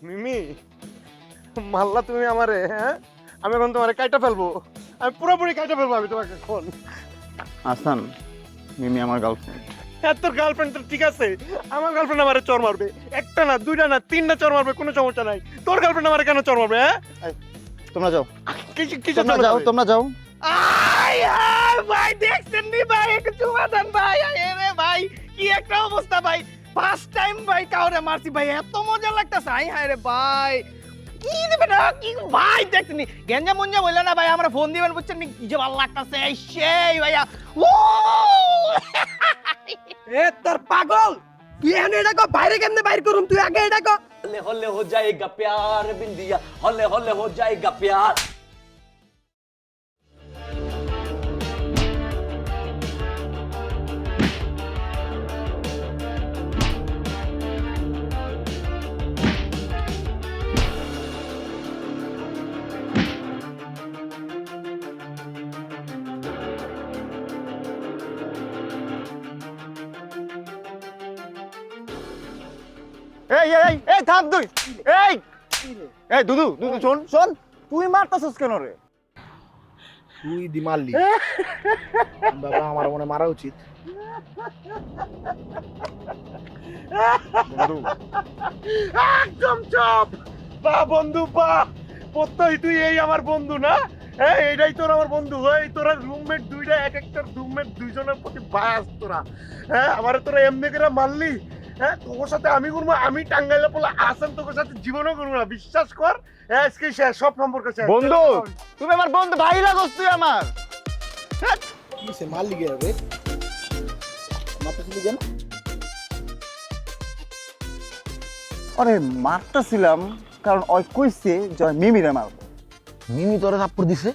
মিমি, মারলা তুমি আমারে, হ্যাঁ? আমি এখন তোমারে কাইটা ফেলবো। আমি পুরোপুরি কাইটা ফেলবো আমি তোমাকে এখন। আসান, মিমি আমার গার্লফ্রেন্ড। হ্যাঁ, তোর গার্লফ্রেন্ড তো ঠিক আছে। আমার গার্লফ্রেন্ড আমারে চড় মারবে। একটা না, দুইটা না, তিনটা চড় মারবে, কোনো সমস্যা নাই। তোর গার্লফ্রেন্ড আমারে কেন চড় মারবে, হ্যাঁ? তোমরা যাও, কিসের তোমরা জন্য যাও, যাবে? তোমরা যাও। আয় আয় ভাই, দেখছেন নি ভাই, একটু চুমা দেন ভাই। আয় রে ভাই, কি একটা অবস্থা ভাই। ফার্স্ট টাইম ভাই কাউরে মারছি ভাই, এত মজা লাগতাছে। আয় হায় রে ভাই, কি দেবে না কি ভাই, দেখছেন নি গেঞ্জা মঞ্জা বললে না ভাই, আমরা ফোন দিবেন বুঝছেন নি, কি যে ভালো লাগতাছে। এই সেই ভাইয়া, ও এ তোর পাগল, তুই এখানে এটা কো, বাইরে কেমনে বাইর করুম, তুই আগে এটা কো। हौले हौले हो जाएगा प्यार बिंदिया हौले हौले हो जाएगा प्यार এই এই এই থাম তুই। এই এই দুদু দুদু শোন শোন, তুই মারতাছস কেন রে? তুই দি মারলি বাবা, আমার মনে মারা উচিত। বন্ধু, একদম চুপ। বাহ বন্ধু বাহ, প্রত্যয় তুই এই আমার বন্ধু না? হ্যাঁ, এটাই তোর আমার বন্ধু। এই তোরা রুমমেট দুইটা, এক একটা রুমমেট দুইজনের প্রতি বাস তোরা। হ্যাঁ, আমারে তোরা এমনি করে মারলি। হ্যাঁ, তোর সাথে আমি করবো, আমি টাঙ্গাইলে বলে আসেন, তোর সাথে জীবনও করবো না, বিশ্বাস কর। হ্যাঁ, আজকে শেষ, সব সম্পর্ক শেষ। বন্ধু, তুমি আমার বন্ধু, ভাই লাগস তুই আমার। কি সে মারলি গে রে? মারতেছিলি কেন? আরে মারতাছিলাম কারণ ওই কইছে যে ওই মিমিরে মারবো। মিমি তোরে থাপ্পড় দিছে?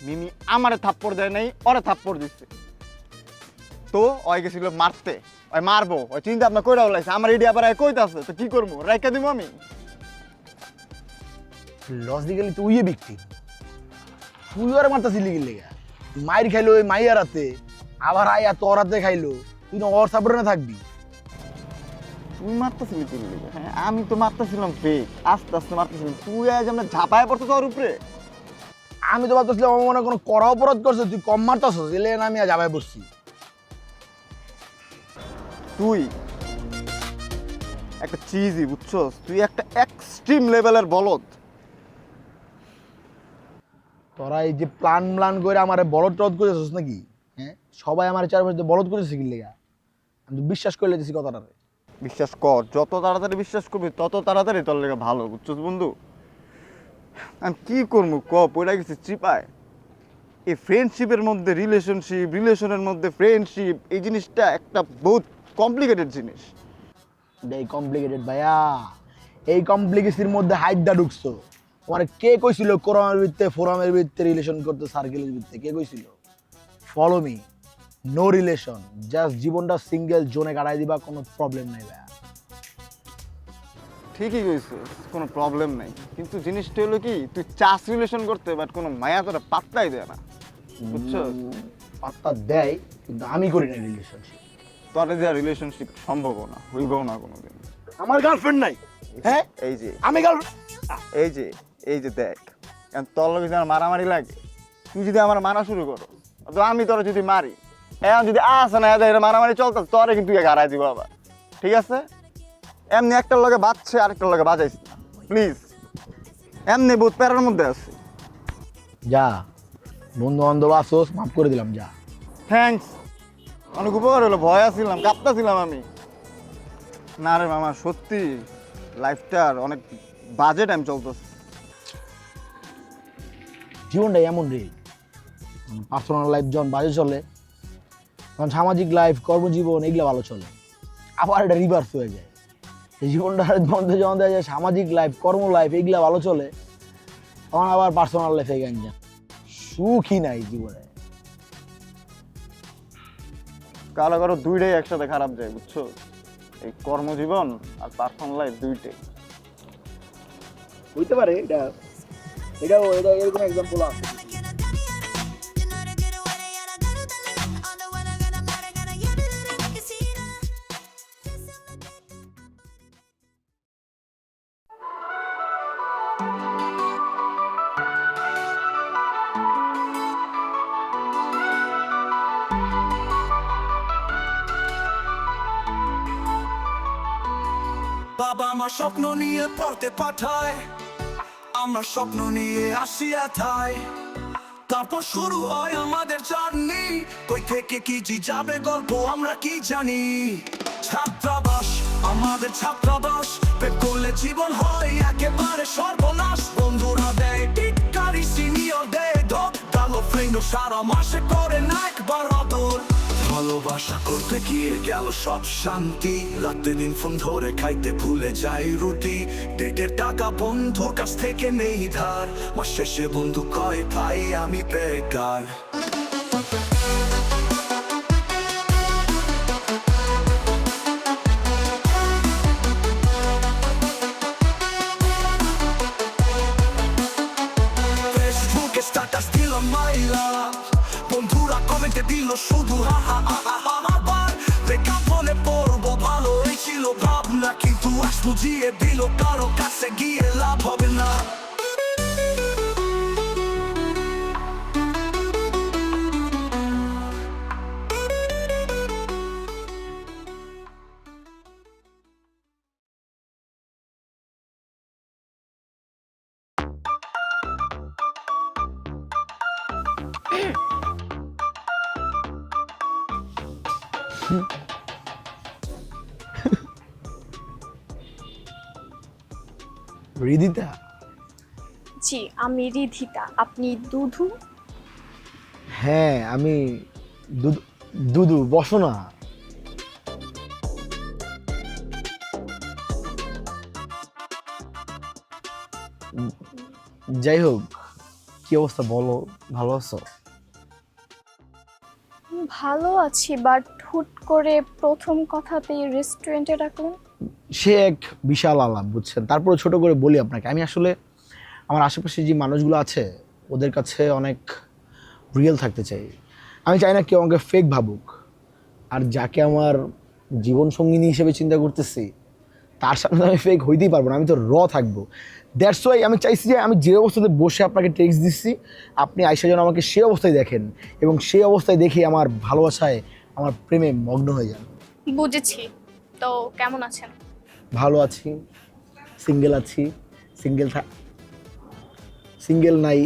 মিমি আমারে থাপ্পড় দেয় নাই, ওরে থাপ্পড় দিচ্ছে। তো ওই গেছিল মারতে, ওই মারবো, ওই চিন্তা ভাবনা কইরা লাইছে। আমার এডি আবার কইতাছে, তো কি করবো, রাইখা দিমু আমি? লস দি গেলি তুই বিক্রি, তুই আর মারতেছিলি গেলে মাইর খাইলো ওই মাইয়ার হাতে, আবার আয়া তোর হাতে খাইলো, তুই না ওর সাপোর্টে না থাকবি? তুই মারতেছিলি তুই, হ্যাঁ আমি তো মারতেছিলাম ফেক, আস্তে আস্তে মারতেছিলাম। তুই আজ আমরা ঝাপায় পড়ছিস ওর উপরে। আমি তো ভাবতেছিলাম আমার মনে কোনো করা অপরাধ করছে, তুই কম মারতেছিস, এলে না আমি আজ আবাই বসছি। তুই একটা চিজই, বুঝছস? তুই একটা এক্সট্রিম লেভেলের বলদ। তোরা এই যে প্ল্যান করে আমার বলদ টলদ করেছিস নাকি? হ্যাঁ, সবাই আমার চারপাশে বলদ করেছে কি লেগা? আমি তো বিশ্বাস করে লেগেছি কথাটা। বিশ্বাস কর, যত তাড়াতাড়ি বিশ্বাস করবি তত তাড়াতাড়ি তোর লেগে ভালো, বুঝছস বন্ধু? আমি কি করবো ক, পড়ে গেছি চিপায়। এই ফ্রেন্ডশিপের মধ্যে রিলেশনশিপ, রিলেশনের মধ্যে ফ্রেন্ডশিপ, এই জিনিসটা একটা বহুত কমপ্লিকেটেড জিনিস। এই কমপ্লিকেটেড ভাইয়া, এই কমপ্লিকেসির মধ্যে হাইডা ঢুকছো। তোমার কে কইছিল কোরআনের ভিত্তিতে, ফোরামের ভিত্তিতে রিলেশন করতে, সার্কেলের ভিত্তিতে কে কইছিল? Follow me, no relation, just জীবনটা সিঙ্গেল জোনে কাটাই দিবা, কোনো প্রবলেম নাই ভাইয়া। ঠিকই কইছিস, কোনো প্রবলেম নাই, কিন্তু জিনিসটা হলো কি, তুই চাস রিলেশন করতে, বাট কোনো মায়া তোরা পাত্তাই দেয় না, বুঝছস? পাত্তা দেয়, কিন্তু আমি করি না রিলেশনশিপ। তোরে দেওয়া রিলেশনশিপ সম্ভব না, হইবও না কোনোদিন। আমার গার্লফ্রেন্ড নাই। হ্যাঁ, এই যে আমি গার্লফ্রেন্ড। এই যে এই যে দেখ, এখন তোর লগে যদি আমার মারামারি লাগে, তুই যদি আমার মারা শুরু করো, তো আমি তোরা যদি মারি, এখন যদি আসে না এটা মারামারি চলতে, তোরে কিন্তু গাড়াই দিব আবার, ঠিক আছে? এমনি একটার লগে বাজছে, আরেকটার লগে বাজাইস না প্লিজ। এমনি বহুত প্যারার মধ্যে আছে। যা, বন্ধু বান্ধব আসোস, মাফ করে দিলাম, যা। থ্যাঙ্কস, অনেক উপকার হলো। ভয় আসছিলাম, কাঁপতাছিলাম আমি। না রে মামা, সত্যি লাইফটার অনেক বাজে টাইম চলতেছে। জীবনটা এমন রে, পার্সোনাল লাইফ যখন বাজে চলে, তখন সামাজিক লাইফ, কর্মজীবন এগুলো ভালো চলে। আবার এটা রিভার্স হয়ে যায়, এই জীবনটার মধ্যে যখন দেখা যায় সামাজিক লাইফ, কর্ম লাইফ এগুলো ভালো চলে, তখন আবার পার্সোনাল লাইফে গাঞ্জা। সুখই নাই জীবনে। কারো কারো দুইটাই একসাথে খারাপ যায়, বুঝছো? এই কর্মজীবন আর পার্সোনাল লাইফ দুইটাই। হইতে পারে, এটাও এরকম এক্সাম্পল আছে। বাবা আমার স্বপ্ন নিয়ে পড়তে পাঠায়, আমরা স্বপ্ন নিয়ে আসি এথায়। তারপর শুরু হয় আমাদের জার্নি, কই থেকে কি জি যাবে গল্প আমরা কি জানি। ছাত্রাবাস আমাদের ছাত্রাবাস, পেট করলে জীবন হয় একেবারে সর্বনাশ। বন্ধুরা দেয় টিটকারি, সিনিয়র দেয় ধপ, কালো ফ্রেন্ড সারা মাসে করে না একবার আদর। ভালোবাসা করতে গিয়ে গেল সব শান্তি, রাতে দিন ফোন ধরে খাইতে ভুলে যাই রুটি। ডেটের টাকা বন্ধুর কাছ থেকে নেই ধার, মাস শেষে বন্ধু কয় ভাই আমি বেকার। ফেসবুকে স্ট্যাটাস দিলাম মাইলা, বন্ধুরা কমেন্টে দিল শুধু হা হা হা হা হা। আবার ব্রেকআপ হলে পড়বো ভালোই ছিল ভাবনা, কিন্তু আজ বুঝিয়ে দিল কারো কাছে গিয়ে লাভ হবে না। রিদিতা? জি আমি রিধিতা, আপনি দুধু? হ্যাঁ আমি দুদু, বসো না। যাই হোক, কি অবস্থা বলো, ভালো আছো? ভালো আছি, বাট হুট করে প্রথম কথাতেই রেস্টুরেন্টে রাখলেন। সে এক বিশাল আলাপ, বুঝছেন। তারপরে ছোট করে বলি আপনাকে, আমি আসলে আমার আশেপাশে যে মানুষগুলো আছে ওদের কাছে অনেক রিয়েল থাকতে চাই। আমি চাই না কেউ আমাকে ফেক ভাবুক। আর যাকে আমার জীবন সঙ্গিনী হিসেবে চিন্তা করতেছি তার সামনে আমি ফেক হইতেই পারবো না, আমি তো থাকবো। দ্যাটস ওয়াই আমি চাইছি যে আমি যে অবস্থাতে বসে আপনাকে টেক্সট দিচ্ছি, আপনি আইসা যেন আমাকে সে অবস্থায় দেখেন এবং সেই অবস্থায় দেখে আমার ভালোবাসায়, আমার প্রেমে মগ্ন হয়ে যান। বুঝেছি। তো কেমন আছেন? ভালো আছি, সিঙ্গেল আছি, সিঙ্গেল নাই,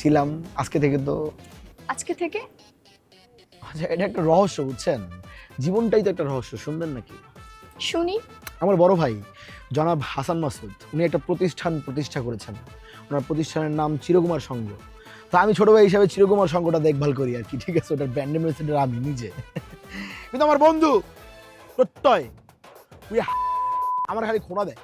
ছিলাম, আজকে থেকে তো। আজকে থেকে? আচ্ছা, এটা একটা রহস্য, বুঝছেন। জীবনটাই তো একটা রহস্য, শুনবেন নাকি? শুনি। আমার বড় ভাই জনাব হাসান মাসুদ, উনি একটা প্রতিষ্ঠা করেছেন। ওনার প্রতিষ্ঠানের নাম চিরকুমার সংঘ। তো আমি ছোট ভাই হিসাবে চিরকুমার সংঘটা দেখভাল করি আর কি, ঠিক আছে। ওটার ব্র্যান্ড অ্যাম্বাসেডর আমি নিজে। কিন্তু আমার বন্ধু প্রত্যয় তুই আমার খালি খোঁড়া দেয়,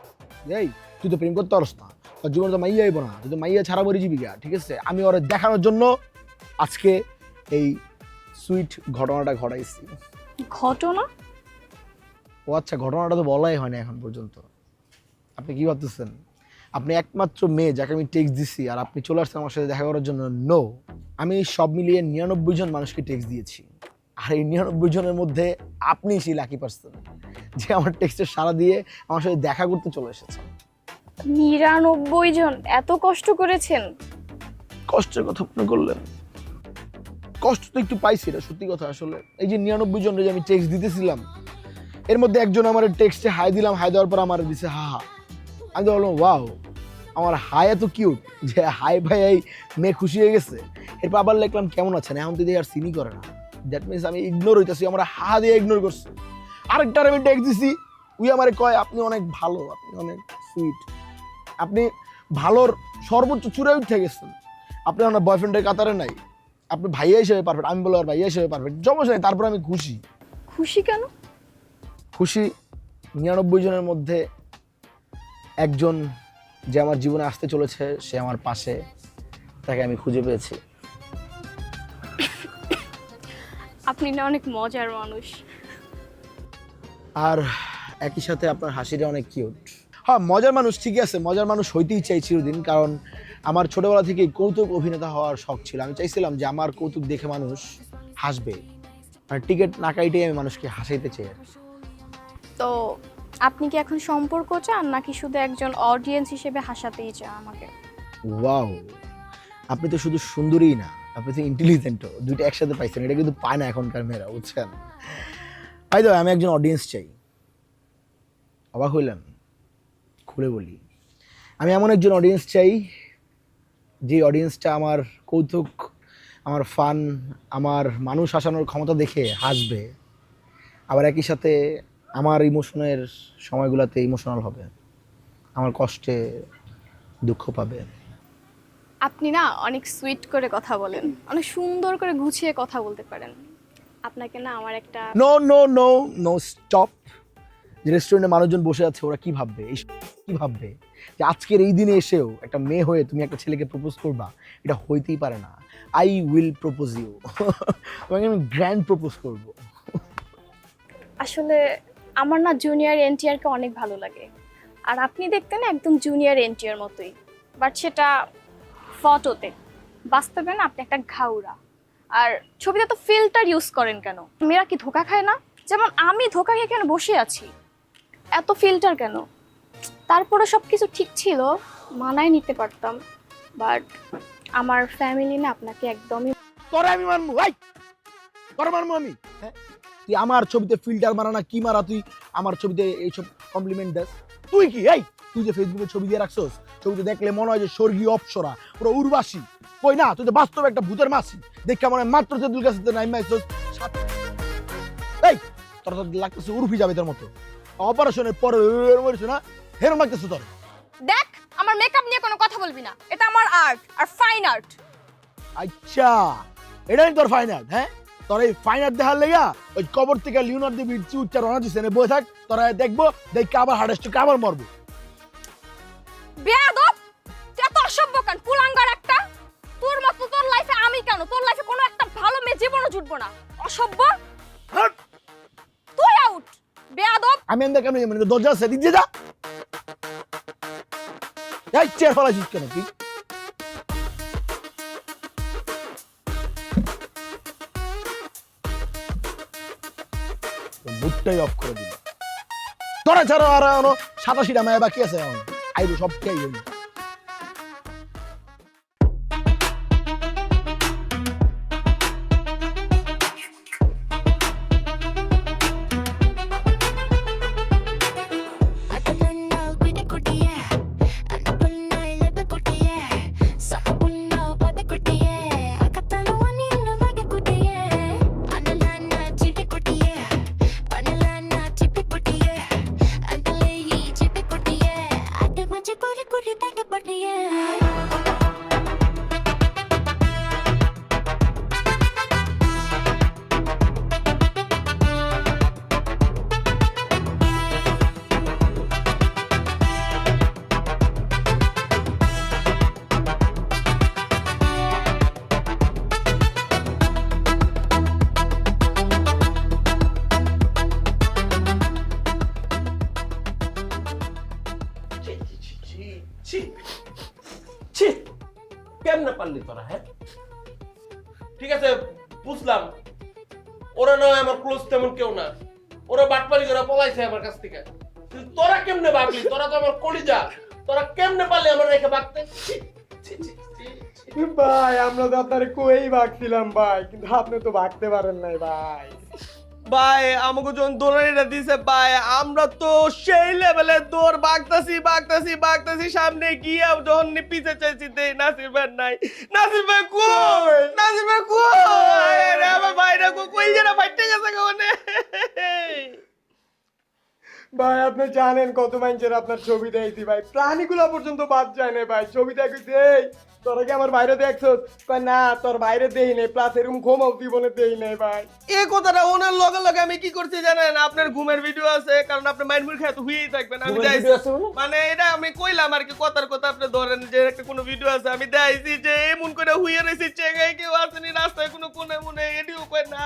এই তুই তো প্রেম করতে পারস না, তোর জীবনে তো মাইয়া আইব না, তুই তো মাইয়া ছাড়া মরি জীবিকা, ঠিক আছে। আমি ওরা দেখানোর জন্য আজকে এই সুইট ঘটনাটা ঘটাইছি। ঘটনা? ও আচ্ছা, ঘটনাটা তো বলাই হয়নি এখন পর্যন্ত। আপনি কি ভাবতেছেন আপনি একমাত্র মেয়ে যাকে আমি টেক্সট দিছি আর আপনি চলে আসছেন আমার সাথে দেখা করার জন্য? নো, আমি সব মিলিয়ে 99 জন মানুষকে টেক্সট দিয়েছি, আর এই 99 জনের মধ্যে আপনি সেই লাকি পারসন যে আমার টেক্সটের সাড়া দিয়ে আমার সাথে দেখা করতে চলে এসেছেন। 99 জন? এত কষ্ট করেছেন? কষ্টের কথা মনে করলেন? কষ্ট তো একটু পাইছি, এটা সত্যি কথা। আসলে এই যে 99 জনের যে আমি টেক্সট দিতেছিলাম, এর মধ্যে একজন আমার টেক্সটে হাই দিলাম, হাই দেওয়ার পর আমার দিছে হা হা। আমি তো বললাম ওয়াও, আমার হাই এত কিউট যে হাই ভাই এই মেয়ে খুশি হয়ে গেছে। এরপর আবার লিখলাম কেমন আছেন, এখন তো আর সিনই করে না। দ্যাট মিনস আমি ইগনোর হইতেছি, আমার হা দিয়ে ইগনোর করছি। আরেকটার আমি টেক্সট দিছি, উই আমারে কয় আপনি অনেক ভালো, আপনি অনেক সুইট, আপনি ভালোর সর্বোচ্চ চূড়ায় উঠে গেছেন, আপনি আমার বয়ফ্রেন্ডের কাতারে নাই, আপনি ভাইয়া হিসেবে পারফেক্ট। আমি বললাম আর ভাইয়া হিসেবে পারফেক্ট, সমস্যা নেই। তারপর আমি খুশি। খুশি কেন? খুশি 99 জনের মধ্যে একজন যে আমার জীবনে আসতে চলেছে, সে আমার পাশে, তাকে আমি খুঁজে পেয়েছি। আপনি না অনেক মজার মানুষ। আর একই সাথে আপনার হাসিটা অনেক কিউট। হ্যাঁ, মজার মানুষ ঠিকই আছে, মজার মানুষ হইতেই চাই চিরদিন, কারণ আমার ছোটবেলা থেকেই কৌতুক অভিনেতা হওয়ার শখ ছিল। আমি চাইছিলাম যে আমার কৌতুক দেখে মানুষ হাসবে, মানে টিকিট না কাইটেই আমি মানুষকে হাসাইতে চাই আর কি। তো আপনি কি এখন সম্পর্ক চান নাকি শুধু একজন অডিয়েন্স হিসেবে হাসাতেই চান আমাকে? ওয়াও, আপনি তো শুধু সুন্দরী না, আপনি তো ইন্টেলিজেন্টও, দুইটা একসাথে পাইছেন। এটা কিন্তু পায় না এখনকার মেয়েরা, বুঝছেন? ভাই তো আমি একজন অডিয়েন্স চাই। অবাক হইলেন? খুলে বলি, আমি এমন একজন অডিয়েন্স চাই যে অডিয়েন্সটা আমার কৌতুক, আমার ফান, আমার মানুষ হাসানোর ক্ষমতা দেখে হাসবে, আবার একই সাথে আমার ইমোশনের সময়গুলোতে ইমোশনাল হবে, আমার কষ্টে দুঃখ পাবে। আপনি না অনেক সুইট করে কথা বলেন, অনেক সুন্দর করে গুছিয়ে কথা বলতে পারেন। আপনাকে না আমার একটা no no no no stop. যে রেস্টুরেন্টে মানুষজন বসে আছে, ওরা কি ভাববে, কি ভাববে যে আজকের এই দিনে এসেও একটা মেয়ে হয়ে তুমি একটা ছেলেকে প্রপোজ করবা? এটা হইতেই পারে না। I will propose you. তোমাকে আমি গ্র্যান্ড প্রপোজ করব। আসলে আমার না জুনিয়র এনটিআরকে অনেক ভালো লাগে, আর আপনি দেখতে না একদম জুনিয়র এনটিআর মতোই, বাট সেটা ফটোতে। বাস্তবে না আপনি একটা ঘাউরা। আর ছবিতে তো ফিল্টার ইউজ করেন কেন? মেয়েরা কি ধোকা খায় না? যেমন আমি ধোকা খেয়ে কেন বসে আছি, এত ফিল্টার কেন? তারপরে সব কিছু ঠিক ছিল, মানায় নিতে পারতাম, বাট আমার ফ্যামিলি না আপনাকে একদমই। তোরে আমি মানবো, ভাই তোরে মানবো আমি? হ্যাঁ, তুই আমার ছবিতে ফিল্টার মারা না কি মারা, তুই আমার ছবিতে এইসব কমপ্লিমেন্ট দেস? তুই কি এই তুই যে ফেসবুকে ছবি দিয়ে রাখছস, ছবিতে দেখলে মনে হয় যে স্বর্গীয় অপ্সরা, পুরো উর্বাসী। কই না, তুই তো বাস্তবে একটা ভূতের মাসি। দেখে মনে হয় মাত্র তেঁতুল গাছে নাই মাইছস। এই তোর তো লাগতেছে উর্ফি যাবে তোর মতো। অপারেশনের পরে মরিস না, হেরম লাগতেছে তোর। দেখ, আমার মেকআপ নিয়ে কোনো কথা বলবি না, এটা আমার আর্ট, আর ফাইন আর্ট। আচ্ছা, এটাই তোর ফাইন আর্ট? হ্যাঁ, তোর এই ফাইন আর্ট দেখার লেগা ওই কবর থেকে লিওনার্দো দা ভিঞ্চি উচ্চার রওনা দিছে, বসে থাক, তোরা দেখবো, দেখে আবার হার্ট স্ট্রোকে আবার মরবো। বেয়াদব, তুই এত অসভ্য কেন? কুলাঙ্গার একটা। তোর মতো তোর লাইফে আমি কেন? তোর লাইফে কোনো একটা ভালো মেয়ে জীবনও জুটবো না। অসভ্য, হাট! তুই আউট। বেয়াদব। আমি এমনি কেমন মানে দরজা আছে, দিক দিয়ে যা। এই চেয়ার ফেলাইছিস কেন তুই? বুটটাই অফ করে দিল। তোরা ছাড়া আর 87টা মেয়ে বাকি আছে এখন, আইবো সব খেয়ে হইল। কেমনে পারলি তোরা? হ্যাঁ, ঠিক আছে বুঝলাম, ওরা নয় আমার ক্লোজ তেমন কেউ না, ওরা বাটপারি করে পলাইছে আমার কাছ থেকে। কিন্তু তোরা কেমনে ভাগলি? তোরা তো আমার কলিজা, তোরা কেমনে পারলি আমার রেখে ভাগতে? ভাই আমরা তো আপনারে কই ভাগছিলাম ভাই, কিন্তু আপনি তো ভাগতে পারেন নাই ভাই। ভাই আমাকে যখন দৌড়ানিটা দিছে ভাই, আমরা তো সেই লেভেলে দৌড় বাগতাছি সামনে গিয়ে যখন পিছে চাইছি দেই নাসির ভাই নাই। নাসির ভাই কই? নাসির ভাই কই? আরে আমার ভাইরা কই যেটা ফাইটে গেছে কোনে? ভাই আপনি জানেন কত মানুষের আপনার ছবি দেখছি ভাই, প্রাণীগুলো পর্যন্ত বাদ যায় না ভাই। ছবি দেখছি এই তোরা কি আমার বাইরে দেখছো? কয় না তোর বাইরে দেই নাই, প্লাস এরকম ঘুমাও জীবনে দেই নাই ভাই। এই কথাটা ওনার লগে লগে আমি কি করছি জানেন? আপনার ঘুমের ভিডিও আছে, কারণ আপনি মাইন্ড মুড খেয়ে তো হুইই থাকবেন। আমি মানে এটা আমি কইলাম আর কি, কথার কথা আপনি ধরেন যে একটা কোনো ভিডিও আছে, আমি দেখাইছি যে এমন করে হুইয়ে রয়েছি, চেঙ্গায় কেউ আসেনি, রাস্তায় কোনো কোনে মনে এটিও কয় না।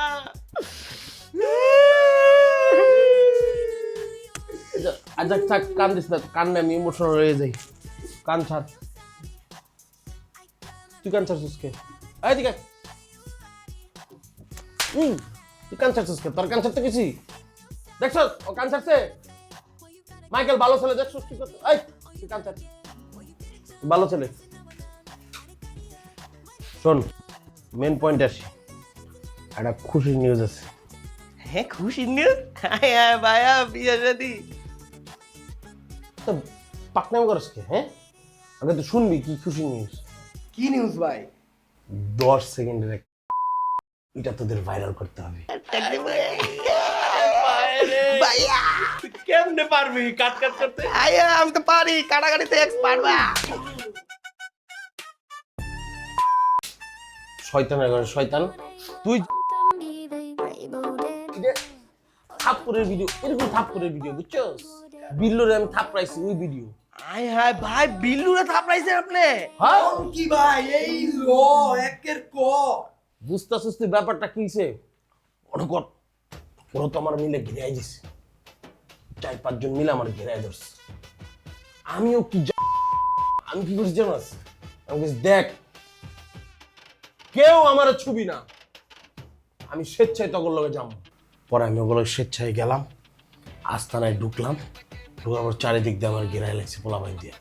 আচ্ছা থাক, কান দিস না, কান্নে আমি ইমোশনাল হয়ে যাই। কান ছাড়, তুই কান ছাড়ছিস কে? এই দিকে তুই কান ছাড়ছিস কে? তোর কান ছাড়তে গেছি দেখছ? ও কান ছাড়ছে, মাইকেল ভালো ছেলে দেখ সুস্থ করতে এই তুই কাম চাচ্ছি ভালো ছেলে শোন মেন পয়েন্ট আসি একটা খুশির নিউজ আছে হ্যাঁ খুশি নিউজ হ্যাঁ ভাইয়া বিয়ে শাদী তো পাকনাম করস কে হ্যাঁ আগে তো শুনবি কি খুশির নিউজ কি নিউজ ভাই 10 সেকেন্ডের এটা তোদের ভাইরাল করতে হবে ভাইয়া কেমনে পারবি কাট কাট করতে ভাইয়া আমি তো পারি কাটাকাটিতে এক্সপার্ট ভাইয়া শয়তানের ঘরে শয়তান তুই থাপ্পড়ের ভিডিও এরকম থাপ্পড়ের ভিডিও বুঝছস বিল্লুরে আমি থাপড়াইছি ওই ভিডিও আয় হায় ভাই বিল্লুরে থাপড়াইছেন আপনি হ্যাঁ কি ভাই এই ল একের ক বুঝতেছিস তুই ব্যাপারটা কি হইছে ওটা কর ওরা তো আমার মিলে ঘিরাই দিছে 4-5 জন মিলে আমার ঘিরাই ধরছে আমিও কি আমি কি করছি জানাস আমি বলছি দেখ কেউ আমার ছবি না আমি স্বেচ্ছায় তখন লগে যাবো পরে আমি ওগুলো স্বেচ্ছায় গেলাম আস্তানায় ঢুকলাম ঢুকার পর চারিদিক দিয়ে আমার ঘিরাই লাগছে পোলাবাইন দিয়ে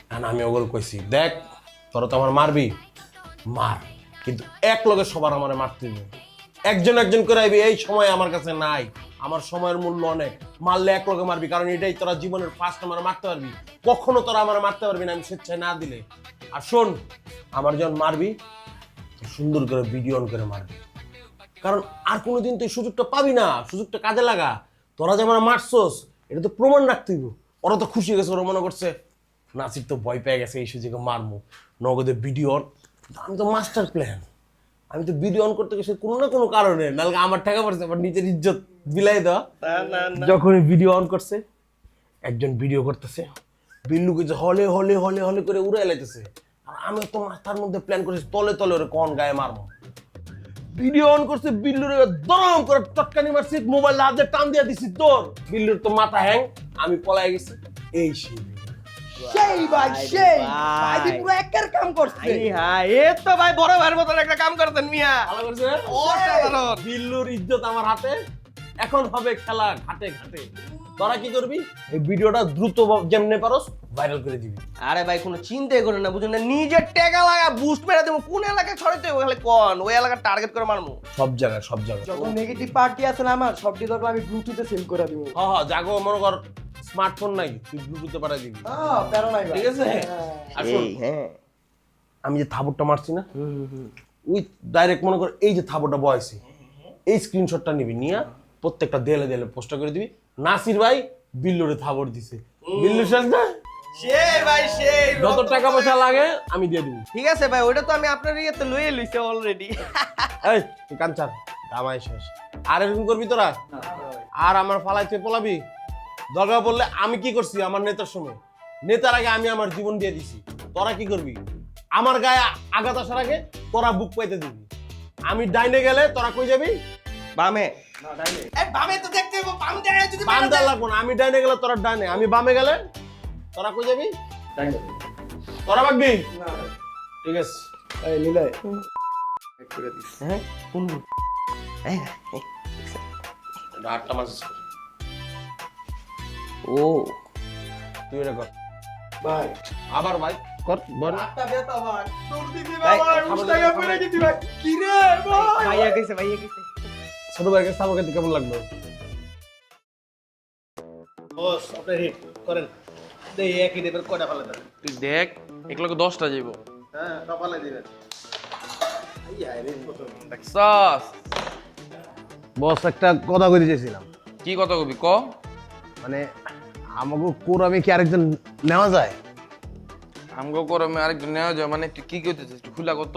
কারণ আমি ওগুলো কইছি দেখ তোরা তো আমার মারবি মার কিন্তু এক লগে সবার আমার মারতে দিবি একজন একজন করে আইবি এই সময় আমার কাছে নাই আমার সময়ের মূল্য অনেক মারলে এক লগে মারবি কারণ এটাই তোরা জীবনের ফার্স্ট আমার মারতে পারবি কখনো তোরা আমার মারতে পারবি না আমি স্বেচ্ছায় না দিলে আর শোন আমার যখন মারবি সুন্দর করে ভিডিও অন করে মারবি কারণ আর কোনোদিন তুই সুযোগটা পাবি না সুযোগটা কাজে লাগা তোরা যে আমার মারছস এটা তো প্রমাণ রাখতে হইব ওরা তো খুশি হয়ে গেছে ওরা মনে করছে নাসির তো ভয় পেয়ে গেছে এই সুযোগে মারমু নগদে ভিডিও অন আমি তো মাস্টার প্ল্যান আমি তো ভিডিও অন করতে গেছি কোনো না কোনো কারণে নাহলে আমার টাকা পড়ছে আমার নিজের ইজ্জত বিলাই দেওয়া যখন ভিডিও অন করছে একজন ভিডিও করতেছে বিল্লু কিছু হলে হলে হলে হলে করে উড়ে এলাইতেছে আর আমি তো মাথার মধ্যে প্ল্যান করেছি তলে তলে ওরে কোন গায়ে মারবো ভিডিও অন করছে বিল্লুর দরম করে চটকানি মারছি মোবাইল হাতে টান দিয়ে দিছি তোর বিল্লুর তো মাথা হ্যাং আমি পলাই গেছি এই সেই ভাই সেই ভাই দি পুরো একের কাম করছে এই হ্যাঁ এ তো ভাই বড় ভাইয়ের মতন একটা কাম করতেন মিয়া ভালো করছে অসাধারণ বিল্লুর ইজ্জত আমার হাতে এখন হবে খেলা ঘাটে ঘাটে তোরা কি করবি এই ভিডিওটা দ্রুত যেমনে পারোস ভাইরাল করে দিবি আরে ভাই কোনো চিন্তাই করেন না বুঝুন না নিজের টাকা লাগা বুস্ট মেরে দেবো কোন এলাকায় ছড়াইতে হবে খালি কোন ওই এলাকা টার্গেট করে মারমু সব জায়গায় সব জায়গায় যখন নেগেটিভ পার্টি আছে না আমার সব ডিলগুলো আমি ব্লুটুথে সেভ করে দিব হ্যাঁ হ্যাঁ জাগো মনে কর স্মার্টফোন নাই তুই ব্লুটুথে পাঠাই দিবি প্যারা নাই ভাই ঠিক আছে আর শোন, হ্যাঁ আমি যে থাবরটা মারছি না ওই ডাইরেক্ট মনে কর এই যে থাবরটা বয়সি এই স্ক্রিনশটটা নিবি নিয়ে প্রত্যেকটা দেয়ালে দেয়ালে পোস্ট করে দিবি নাসির ভাই বিল্লুরে থাবর দিছে বিল্লুর সাথে সেই ভাই সেই যত টাকা পয়সা লাগে আমি দিয়ে দিবি ঠিক আছে ভাই ওটা তো আমি আপনার ইয়েতে লয়ে লইছি অলরেডি এই তুই কাঞ্চার দামাই শেষ আর এরকম করবি তোরা আর আমার ফালাইতে পোলাবি দরকার পড়লে আমি কি করছি আমার নেতার সময় নেতার আগে আমি আমার জীবন দিয়ে দিছি তোরা কি করবি আমার গায়ে আঘাত আসার আগে তোরা বুক পাইতে দিবি আমি ডাইনে গেলে তোরা কই যাবি বামে এই বামে তো দেখতে হবে বাম দেয় যদি বাম দেওয়া লাগবো না আমি ডাইনে গেলে তোরা ডাইনে আমি বামে গেলে তোরা কই যাবি তোরা বাগবি ঠিক আছে এই নিলয় হ্যাঁ কোন আটটা মাস ও তুই এটা কর ভাই আবার ভাই কর বল একটা বেতা ভাই দৌড় দিবি ভাই, ভাই খাবার উস্তাইয়া দাও, ফেলে দিবি ভাই কি রে ভাই ভাইয়া কইছে ছোট ভাইকে সাবো খেতে কেমন লাগলো বস আপনি হিট করেন দেই একই দেবের কয়টা ফেলে দেন তুই দেখ এগুলোকে 10টা যাইব হ্যাঁ কপালে দিবেন দেখছস বস একটা কথা কইতে চাইছিলাম কি কথা কবি ক মানে আমাকে কোরামে কি আরেকজন নেওয়া যায় আমগো করমে আরেকজন নেওয়া যায় মানে তুই কি কইতেছিস একটু খুলা কত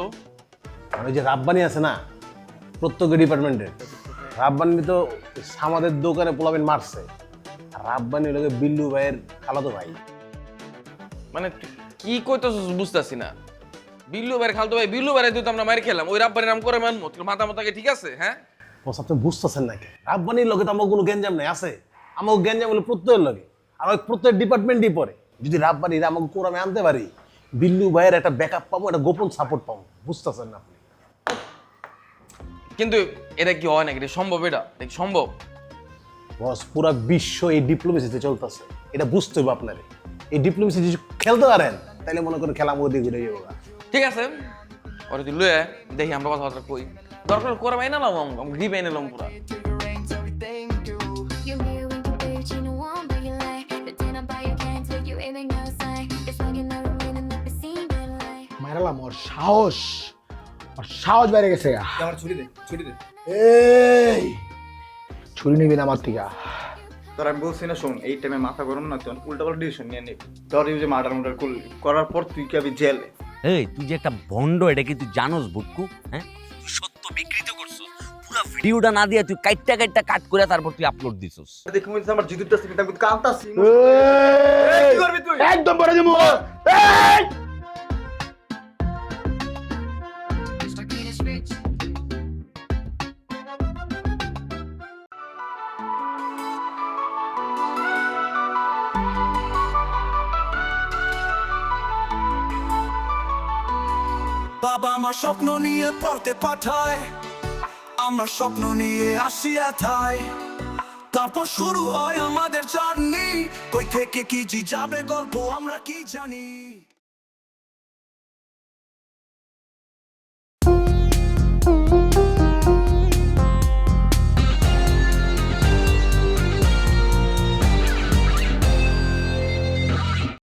আর ওই যে রাব্বানি আছে না প্রত্যেক ডিপার্টমেন্টের রাব্বানি তো আমাদের দোকানে পোলাবেন মারছে আর রাব্বানি লোকে বিল্লু ভাইয়ের খালাতো ভাই মানে তুই কি কইতেছিস বুঝতাছি না বিল্লু ভাই খালতো ভাই বিল্লু ভাই তুই তো আমরা মার খেলাম ওই রাব্বারের নাম করে মানমু তোর মাথা মাথাকে ঠিক আছে হ্যাঁ বস আপনি বুঝতেছেন নাকি রাব্বানির লোকে তো আমার কোনো গ্যাঞ্জাম নেই আছে আমার গ্যাঞ্জাম হলো প্রত্যয়ের লোকে আর ওই প্রত্যেক ডিপার্টমেন্টই পড়ে যদি রাব্বানির আমাকে কোরামে আনতে পারি বিল্লু ভাইয়ের একটা ব্যাকআপ পাবো একটা গোপন সাপোর্ট পাবো বুঝতেছেন না আপনি কিন্তু এটা কি হয় নাকি এটা সম্ভব এটা কি সম্ভব বস পুরো বিশ্ব এই ডিপ্লোমেসিতে চলতেছে, এটা বুঝতে হবে আপনার। এই ডিপ্লোমেসি যদি খেলতে পারেন তাহলে মনে করেন খেলা মোদি ঘুরে যাবো। ঠিক আছে ওরে তুই লয়ে দেখি আমরা কথাবার্তা কই, দরকার করে বাইনা নাম আমি রি বাইনা নাম পুরা। মারালাম ওর সাহস, ওর সাহস বেড়ে গেছে। আমার ছুরি দে, ছুরি দে। এই ছুরি নিবি না আমার থেকে। তোর আমি বলছি না, শোন এই টাইমে মাথা গরম না, তুই উল্টা পাল্টা ডিসিশন নিয়ে নিবি। তোর এই যে মার্ডার করলি, করার পর তুই কি জেলে। এই তুই যে একটা ভন্ড, এটা কি তুই জানোস বুটকু? হ্যাঁ, তুই সত্য বিকৃত করছস। পুরো ভিডিওটা না দিয়ে তুই কাইটটা কাট করে তারপর তুই আপলোড দিছস। দেখি মনে আমার জিতুরটাছি, কিন্তু আমি কাঁদতাছি। কি করবি তুই? একদম পরে দিমু। এই বাবা আমার স্বপ্ন নিয়ে পড়তে পাঠায়, আমরা স্বপ্ন নিয়ে আসি এথায়। তারপর শুরু হয় আমাদের জার্নি, কই থেকে কি যাবে গল্প আমরা কি জানি।